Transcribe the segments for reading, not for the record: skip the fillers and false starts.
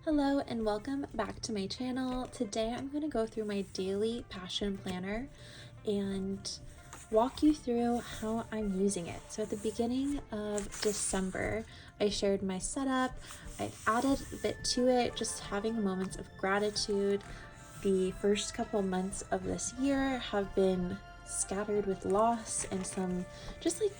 Hello and welcome back to my channel. Today I'm going to go through my daily passion planner and walk you through how I'm using it. So at the beginning of December, I shared my setup. I added a bit to it, just having moments of gratitude. The first couple months of this year have been scattered with loss and some just like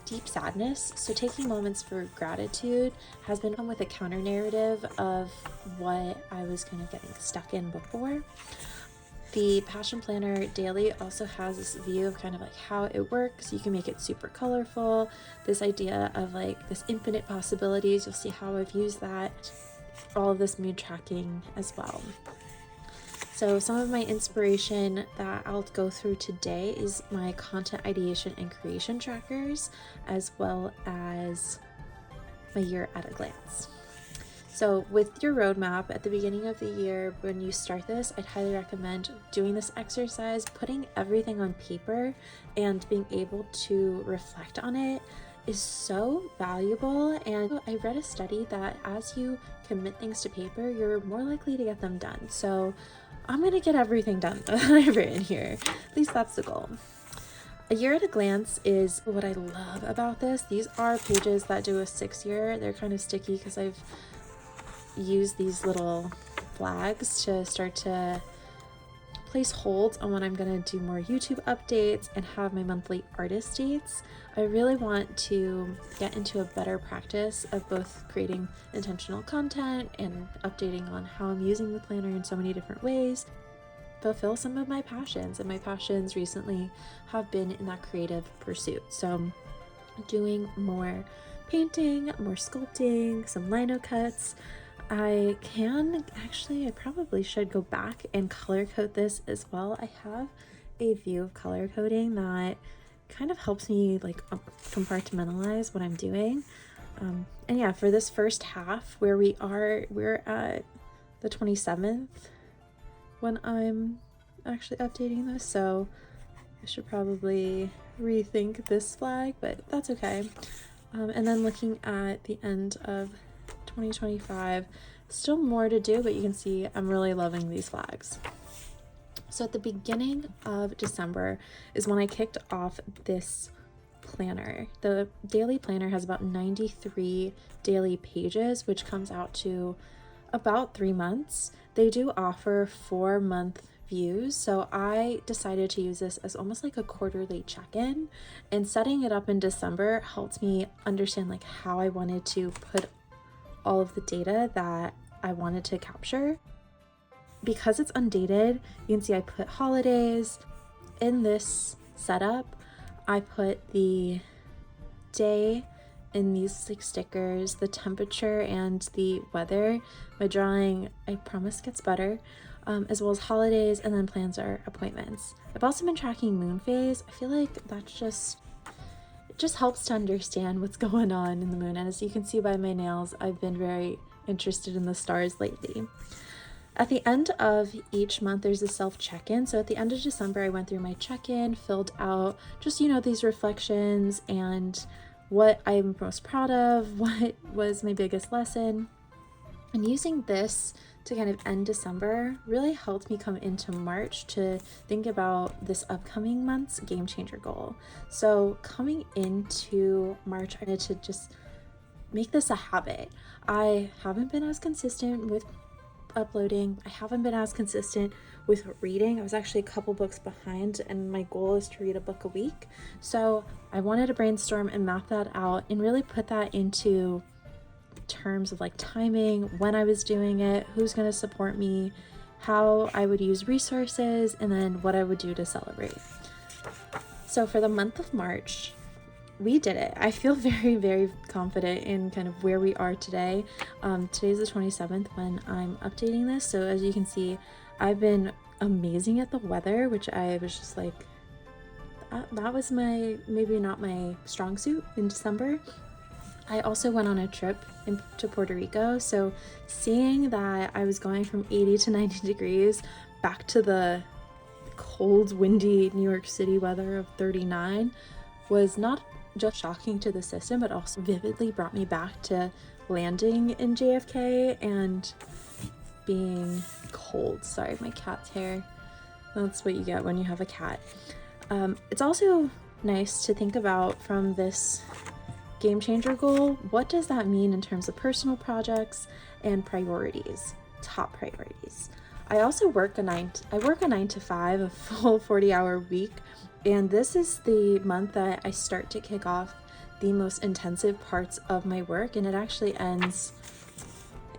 deep sadness. So taking moments for gratitude has been with a counter narrative of what I was kind of getting stuck in before. The Passion Planner Daily also has this view of kind of like how it works. You can make it super colorful. This idea of like this infinite possibilities. You'll see how I've used that. All of this mood tracking as well. So some of my inspiration that I'll go through today is my content ideation and creation trackers, as well as my year at a glance. So with your roadmap at the beginning of the year, when you start this, I'd highly recommend doing this exercise, putting everything on paper and being able to reflect on it is so valuable. And I read a study that as you commit things to paper, you're more likely to get them done. So I'm gonna get everything done that I've written here. At least that's the goal. A year at a glance is what I love about this. These are pages that do a 6-year. They're kind of sticky because I've used these little flags to start to place holds on when I'm gonna do more YouTube updates and have my monthly artist dates. I really want to get into a better practice of both creating intentional content and updating on how I'm using the planner in so many different ways, fulfill some of my passions. And my passions recently have been in that creative pursuit. So doing more painting, more sculpting, some lino cuts. I probably should go back and color code this as well. I have a view of color coding that kind of helps me like compartmentalize what I'm doing. And yeah, for this first half where we're at the 27th when I'm actually updating this. So I should probably rethink this flag, but that's okay. And then looking at the end of 2025, still more to do, but you can see I'm really loving these flags. So at the beginning of December is when I kicked off this planner. The daily planner has about 93 daily pages, which comes out to about 3 months. They do offer 4-month views, so I decided to use this as almost like a quarterly check-in, and setting it up in December helped me understand like how I wanted to put all of the data that I wanted to capture. Because it's undated, you can see I put holidays. In this setup, I put the day in these like stickers, the temperature and the weather. My drawing, I promise, gets better, as well as holidays, and then plans or appointments. I've also been tracking moon phase. I feel like that's just helps to understand what's going on in the moon. And as you can see by my nails, I've been very interested in the stars lately. At the end of each month, there's a self check-in. So at the end of December, I went through my check-in, filled out just, these reflections and what I'm most proud of, what was my biggest lesson. And using this to kind of end December really helped me come into March to think about this upcoming month's game changer goal. So coming into March, I wanted to just make this a habit. I haven't been as consistent with uploading. I haven't been as consistent with reading. I was actually a couple books behind, and my goal is to read a book a week. So I wanted to brainstorm and map that out and really put that into terms of like timing, when I was doing it, who's going to support me, how I would use resources, and then what I would do to celebrate. So for the month of March, we did it. I feel very, very confident in kind of where we are today. Today's the 27th when I'm updating this. So as you can see, I've been amazing at the weather, which I was just like, that was maybe not my strong suit in December. I also went on a trip to Puerto Rico, so seeing that I was going from 80 to 90 degrees back to the cold, windy New York City weather of 39 was not just shocking to the system, but also vividly brought me back to landing in JFK and being cold. Sorry, my cat's hair. That's what you get when you have a cat. It's also nice to think about from this game changer goal, what does that mean in terms of personal projects and priorities, top priorities. I also work a 9 to 5, a full 40-hour week, and this is the month that I start to kick off the most intensive parts of my work, and it actually ends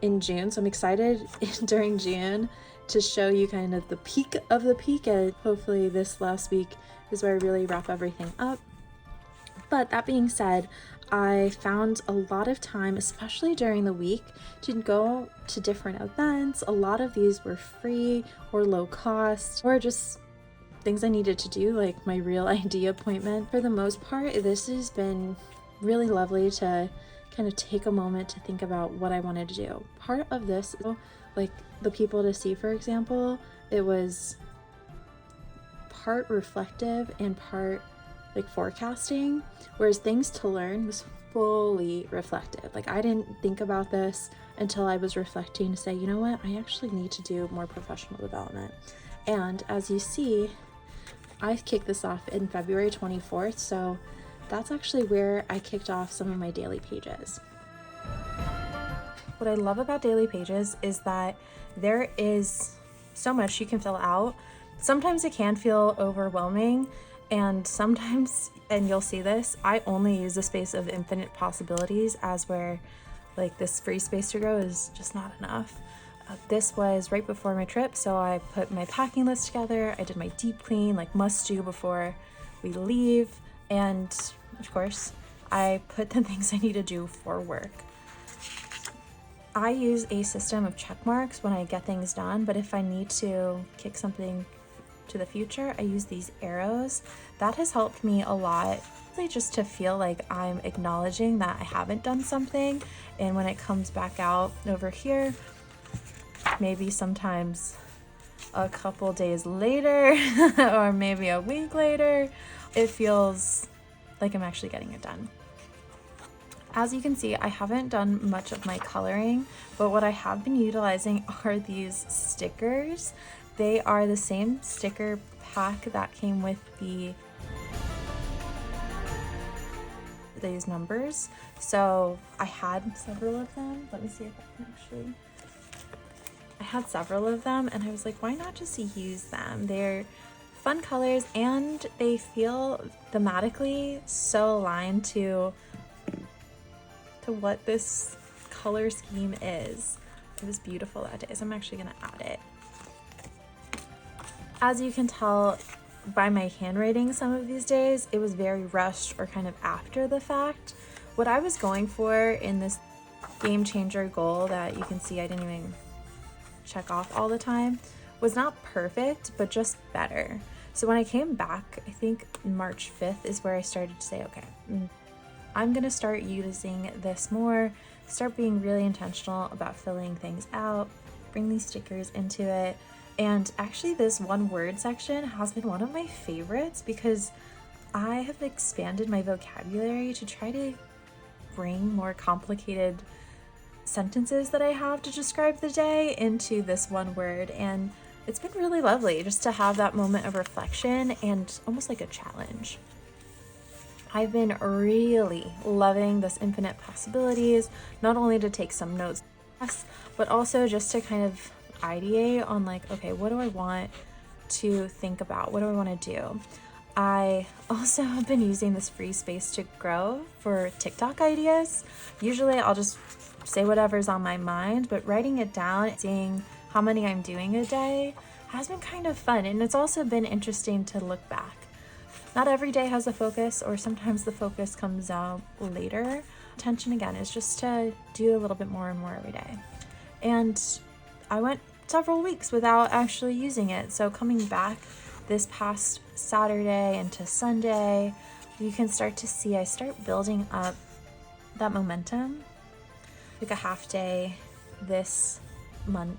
in June. So I'm excited during June to show you kind of the peak of the peak, and hopefully this last week is where I really wrap everything up. But that being said, I found a lot of time, especially during the week, to go to different events. A lot of these were free or low cost, or just things I needed to do, like my Real ID appointment. For the most part, this has been really lovely to kind of take a moment to think about what I wanted to do. Part of this, like the people to see, for example, it was part reflective and part like forecasting, whereas things to learn was fully reflective. Like I didn't think about this until I was reflecting to say, you know what, I actually need to do more professional development. And as you see, I kicked this off in February 24th, so that's actually where I kicked off some of my daily pages. What I love about daily pages is that there is so much you can fill out. Sometimes it can feel overwhelming, and sometimes, and you'll see this, I only use the space of infinite possibilities as where like this free space to grow is just not enough. This was right before my trip, so I put my packing list together. I did my deep clean, like must do before we leave, and of course, I put the things I need to do for work. I use a system of check marks when I get things done, but if I need to kick something to the future, I use these arrows. That has helped me a lot, really just to feel like I'm acknowledging that I haven't done something, and when it comes back out over here, maybe sometimes a couple days later or maybe a week later, it feels like I'm actually getting it done. As you can see, I haven't done much of my coloring, but what I have been utilizing are these stickers. They are the same sticker pack that came with these numbers. So I had several of them. Let me see if I can actually... I had several of them and I was like, why not just use them? They're fun colors and they feel thematically so aligned to what this color scheme is. It was beautiful that day, so I'm actually gonna add it. As you can tell by my handwriting some of these days, it was very rushed or kind of after the fact. What I was going for in this game changer goal that you can see I didn't even check off all the time was not perfect, but just better. So when I came back, I think March 5th is where I started to say, okay, I'm gonna start using this more, start being really intentional about filling things out, bring these stickers into it. And actually this one word section has been one of my favorites because I have expanded my vocabulary to try to bring more complicated sentences that I have to describe the day into this one word. And it's been really lovely just to have that moment of reflection and almost like a challenge. I've been really loving this infinite possibilities, not only to take some notes, but also just to kind of ideate on like, okay, what do I want to think about? What do I want to do? I also have been using this free space to grow for TikTok ideas. Usually I'll just say whatever's on my mind, but writing it down, seeing how many I'm doing a day has been kind of fun. And it's also been interesting to look back. Not every day has a focus, or sometimes the focus comes out later. Intention again is just to do a little bit more and more every day. And I went several weeks without actually using it. So coming back this past Saturday into Sunday, you can start to see I start building up that momentum. Like a half day this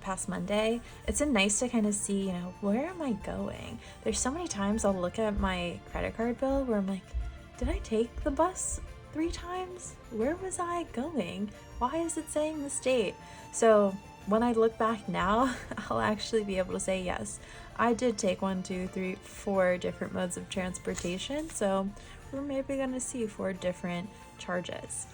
past Monday. It's been nice to kind of see, you know, where am I going? There's so many times I'll look at my credit card bill where I'm like, did I take the bus 3 times? Where was I going? Why is it saying this date? So when I look back now, I'll actually be able to say yes, I did take 1, 2, 3, 4 different modes of transportation. So we're maybe going to see 4 different charges.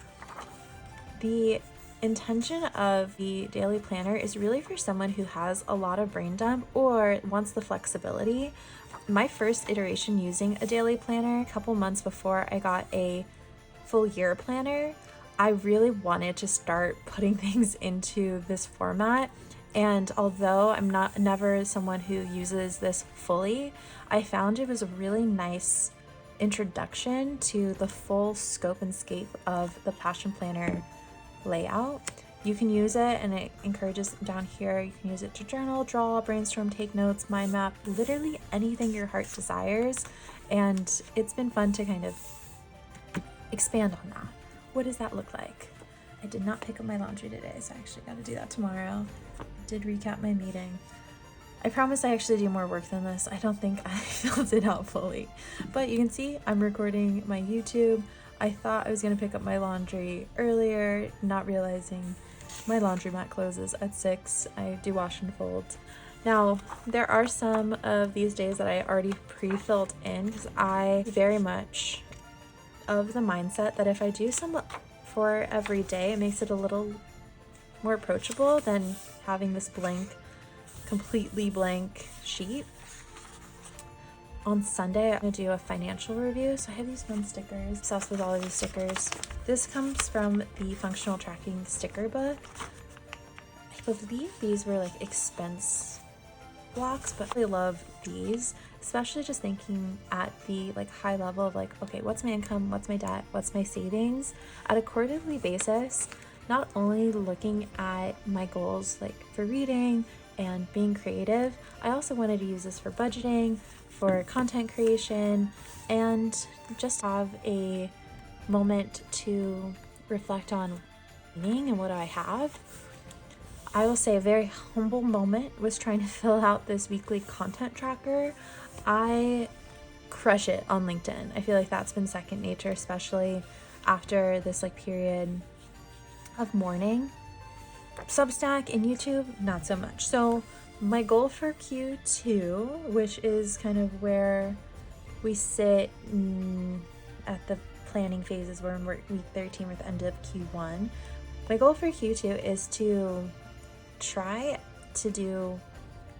The intention of the daily planner is really for someone who has a lot of brain dump or wants the flexibility. My first iteration using a daily planner, a couple months before I got a full year planner, I really wanted to start putting things into this format. And although I'm never someone who uses this fully, I found it was a really nice introduction to the full scope and scape of the Passion Planner layout. You can use it, and it encourages down here, you can use it to journal, draw, brainstorm, take notes, mind map, literally anything your heart desires. And it's been fun to kind of expand on that. What does that look like? I did not pick up my laundry today, so I actually got to do that tomorrow. I did recap my meeting. I promise I actually do more work than this. I don't think I filled it out fully, but you can see I'm recording my YouTube. I thought I was gonna pick up my laundry earlier, not realizing my laundromat closes at 6. I do wash and fold. Now, there are some of these days that I already pre-filled in because I very much of the mindset that if I do some for every day, it makes it a little more approachable than having this blank, completely blank sheet. On Sunday, I'm gonna do a financial review. So I have these fun stickers. Obsessed with all of these stickers. This comes from the functional tracking sticker book. I believe these were like expense blocks, but I love these, especially just thinking at the like high level of like, okay, what's my income, what's my debt, what's my savings at a quarterly basis. Not only looking at my goals like for reading and being creative, I also wanted to use this for budgeting, for content creation, and just have a moment to reflect on meaning and what I have. I will say a very humble moment was trying to fill out this weekly content tracker. I crush it on LinkedIn. I feel like that's been second nature, especially after this like period of mourning. Substack and YouTube, not so much. So my goal for Q2, which is kind of where we sit at the planning phases, we're in week 13 with the end of Q1. My goal for Q2 is to try to do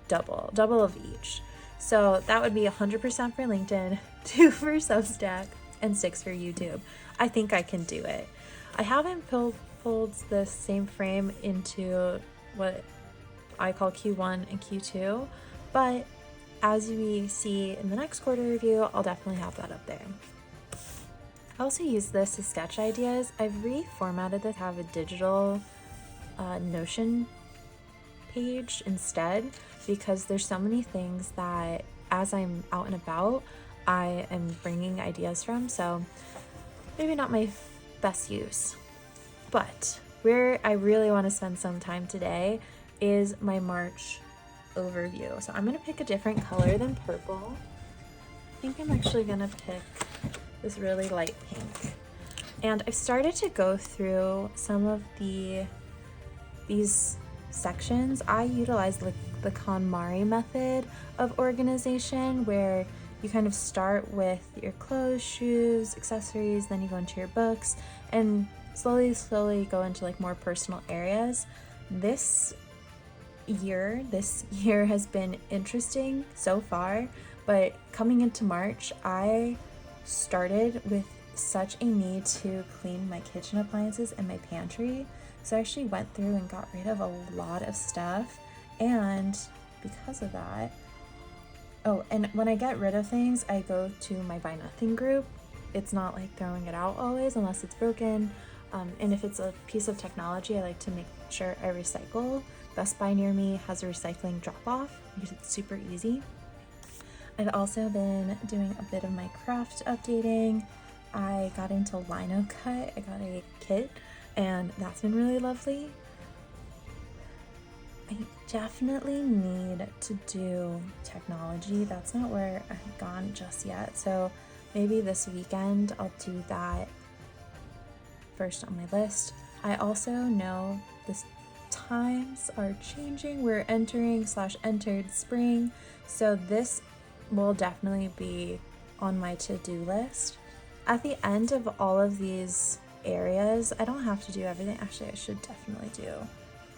double of each. So that would be 100% for LinkedIn, 2 for Substack, and 6 for YouTube. I think I can do it. I haven't pulled the same frame into what I call Q1 and Q2, but as we see in the next quarter review, I'll definitely have that up there. I also use this to sketch ideas. I've reformatted this to have a digital Notion page instead, because there's so many things that as I'm out and about, I am bringing ideas from, so maybe not my best use. But where I really want to spend some time today is my March overview. So I'm going to pick a different color than purple. I think I'm actually going to pick this really light pink. And I've started to go through some of these sections. I utilize the KonMari method of organization, where you kind of start with your clothes, shoes, accessories, then you go into your books, and slowly go into like more personal areas. This year has been interesting so far, but coming into March, I started with such a need to clean my kitchen appliances and my pantry. So I actually went through and got rid of a lot of stuff, and because of that, oh, and when I get rid of things, I go to my Buy Nothing group. It's not like throwing it out always unless it's broken. And if it's a piece of technology, I like to make sure I recycle. Best Buy near me has a recycling drop-off because it's super easy. I've also been doing a bit of my craft updating. I got into lino cut. I got a kit, and that's been really lovely. I definitely need to do technology. That's not where I've gone just yet. So maybe this weekend I'll do that first on my list. I also know the times are changing. We're entered spring, so this will definitely be on my to-do list. At the end of all of these areas, I don't have to do everything. Actually, I should definitely do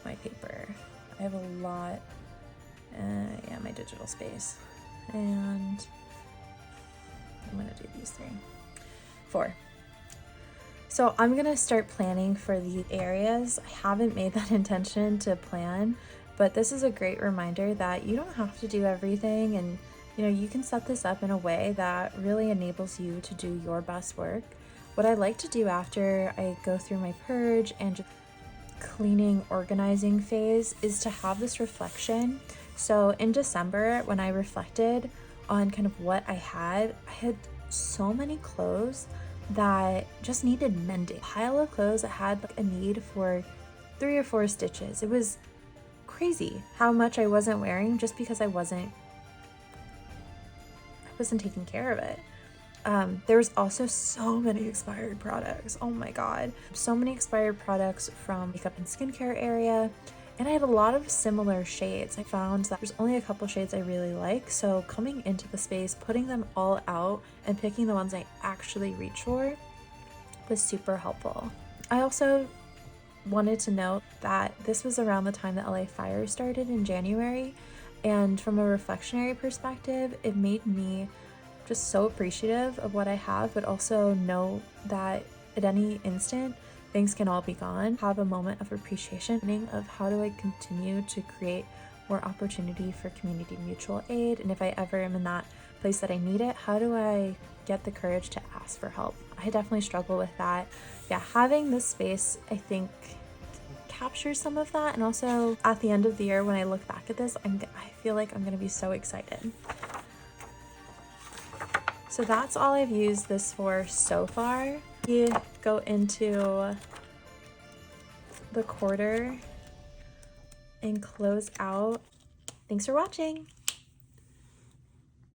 my paper. I have a lot. Yeah, my digital space. And I'm gonna do these 4. So I'm gonna start planning for the areas. I haven't made that intention to plan, but this is a great reminder that you don't have to do everything, and you know, you can set this up in a way that really enables you to do your best work. What I like to do after I go through my purge and just cleaning, organizing phase is to have this reflection. So in December, when I reflected on kind of what I had so many clothes that just needed mending. A pile of clothes that had like a need for 3 or 4 stitches. It was crazy how much I wasn't wearing just because I wasn't taking care of it. There was also so many expired products. Oh my god. So many expired products from makeup and skincare area. And I had a lot of similar shades. I found that there's only a couple shades I really like. So coming into the space, putting them all out and picking the ones I actually reach for was super helpful. I also wanted to note that this was around the time the LA fire started in January. And from a reflectionary perspective, it made me just so appreciative of what I have, but also know that at any instant, things can all be gone. Have a moment of appreciation of how do I continue to create more opportunity for community mutual aid, and if I ever am in that place that I need it, how do I get the courage to ask for help? I definitely struggle with that. Yeah, having this space, I think, captures some of that, and also at the end of the year when I look back at this, I feel like I'm gonna be so excited. So that's all I've used this for so far. We go into the quarter and close out. Thanks for watching.